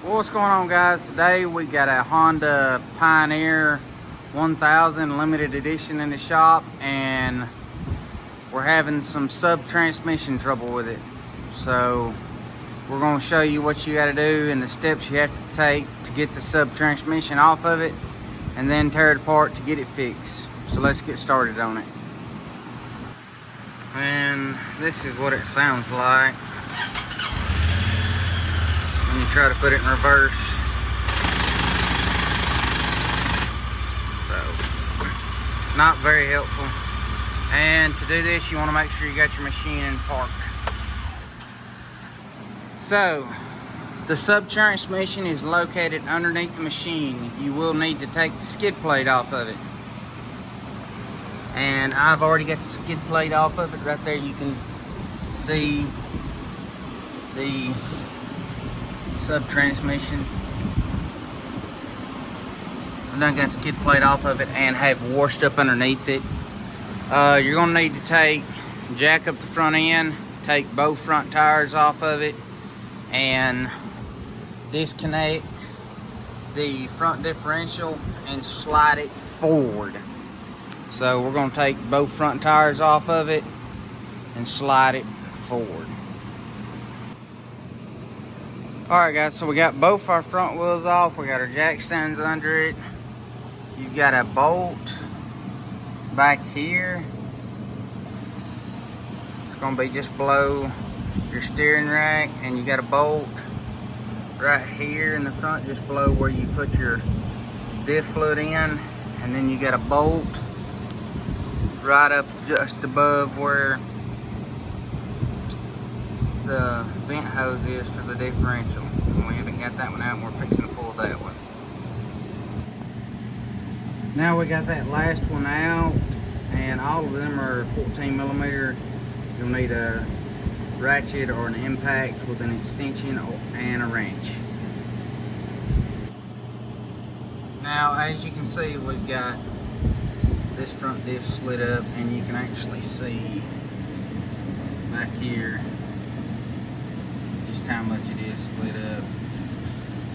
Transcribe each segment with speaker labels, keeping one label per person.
Speaker 1: Well, what's going on, guys? Today we got a Honda Pioneer 1000 limited edition in the shop, and we're having some sub-transmission trouble with it. So we're going to show you what you got to do and the steps you have to take to get the sub-transmission off of it, and then tear it apart to get it fixed. So let's get started on it. And this is what it sounds like when you try to put it in reverse. So, not very helpful. And to do this, you want to make sure you got your machine in park. So, the sub-transmission is located underneath the machine. You will need to take the skid plate off of it. And I've already got the skid plate off of it. Right there you can see the sub-transmission. I've done got the skid plate off of it and have washed up underneath it. You're going to need to jack up the front end, take both front tires off of it, and disconnect the front differential and slide it forward. So we're going to take both front tires off of it and slide it forward. Alright guys, so we got both our front wheels off. We got our jack stands under it. You've got a bolt back here. It's going to be just below your steering rack, and you got a bolt right here in the front just below where you put your diff fluid in, and then you got a bolt right up just above where the vent hose is for the differential. We haven't got that one out, and we're fixing to pull that one. Now we got that last one out, and all of them are 14 millimeter. You'll need a ratchet or an impact with an extension and a wrench. Now, as you can see, we've got this front diff slid up, and you can actually see back here just how much it is slid up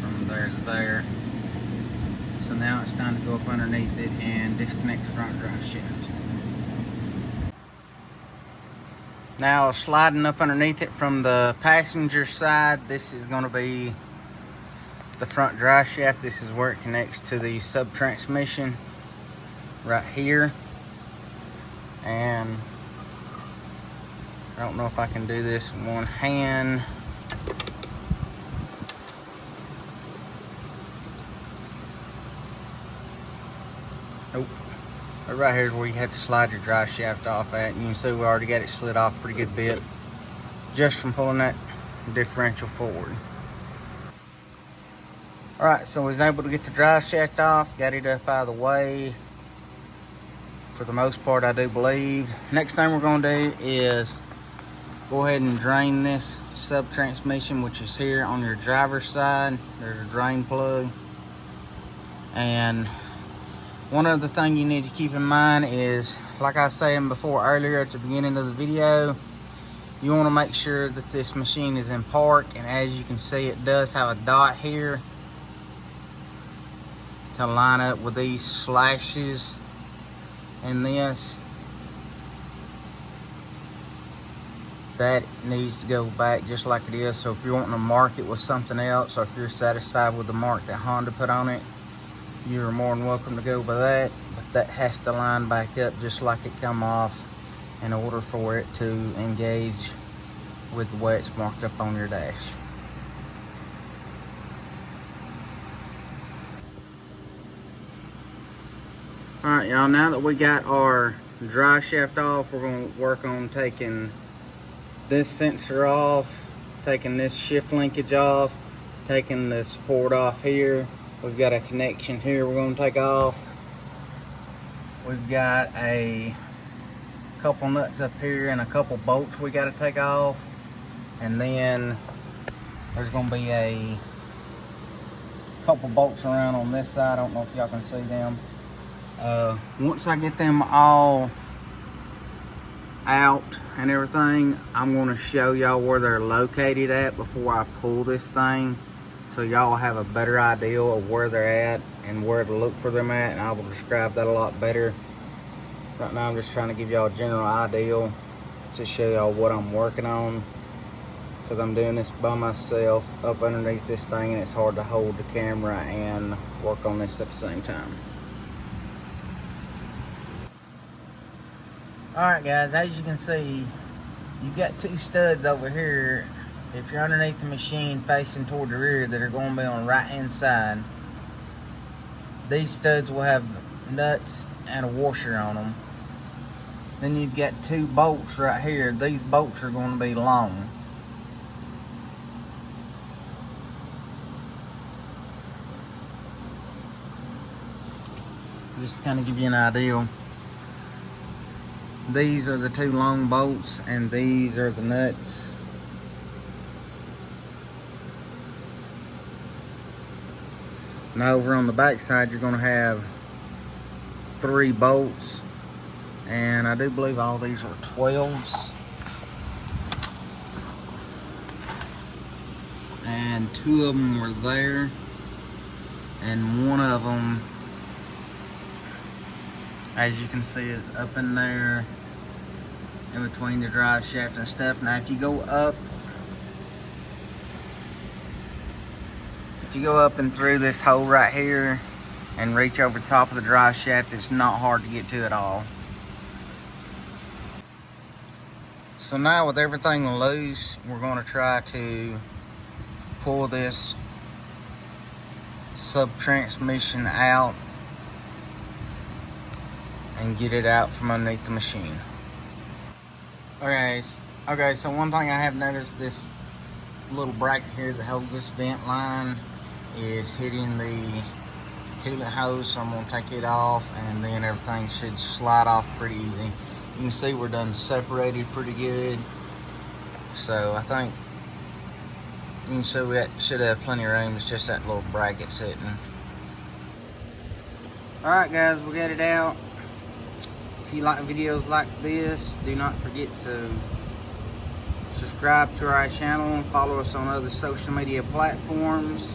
Speaker 1: from there to there. So now it's time to go up underneath it and disconnect the front drive shaft. Now, sliding up underneath it from the passenger side, this is going to be the front drive shaft. This is where it connects to the sub-transmission right here. And I don't know if I can do this in one hand. Nope. But right here is where you have to slide your drive shaft off at. And you can see we already got it slid off a pretty good bit just from pulling that differential forward. Alright, so we was able to get the drive shaft off, got it up out of the way for the most part, I do believe. Next thing we're going to do is go ahead and drain this sub-transmission, which is here on your driver's side. There's a drain plug. And one other thing you need to keep in mind is, like I was saying before earlier at the beginning of the video, you want to make sure that this machine is in park, and as you can see, it does have a dot here to line up with these slashes in this. That needs to go back just like it is. So if you're wanting to mark it with something else, or if you're satisfied with the mark that Honda put on it, you're more than welcome to go by that. But that has to line back up just like it come off in order for it to engage with the way it's marked up on your dash. Alright y'all, now that we got our drive shaft off, we're going to work on taking this sensor off, taking this shift linkage off, taking the support off here. We've got a connection here we're going to take off. We've got a couple nuts up here and a couple bolts we got to take off. And then there's going to be a couple bolts around on this side. I don't know if y'all can see them. Once I get them all out and everything, I'm going to show y'all where they're located at before I pull this thing. so y'all will have a better idea of where they're at and where to look for them at, and I will describe that a lot better. Right now I'm just trying to give y'all a general idea to show y'all what I'm working on, because I'm doing this by myself up underneath this thing, and it's hard to hold the camera and work on this at the same time. Alright guys, as you can see, you've got two studs over here, if you're underneath the machine facing toward the rear, that are going to be on the right hand side. These studs will have nuts and a washer on them. Then you've got two bolts right here. These bolts are going to be long. Just to kind of give you an idea. These are the two long bolts, and these are the nuts. Now over on the back side, you're going to have 3 bolts, and I do believe all these are 12s. And 2 of them were there, and 1 of them, as you can see, is up in there in between the drive shaft and stuff. Now if you go up and through this hole right here and reach over the top of the drive shaft, it's not hard to get to at all. So now with everything loose, we're going to try to pull this sub-transmission out and get it out from underneath the machine. Okay, so one thing I have noticed, this little bracket here that holds this vent line is hitting the coolant hose, so I'm going to take it off, and then everything should slide off pretty easy. You can see we're done separated pretty good, so I think you can see we should have plenty of room. It's just that little bracket sitting. Alright guys, we got it out. If you like videos like this, do not forget to subscribe to our channel and follow us on other social media platforms.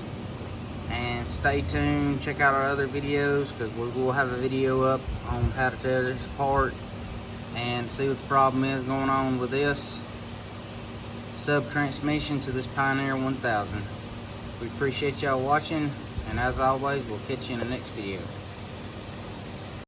Speaker 1: And stay tuned, check out our other videos, because we will have a video up on how to tear this apart and see what the problem is going on with this sub-transmission to this Pioneer 1000. We appreciate y'all watching, and as always, we'll catch you in the next video.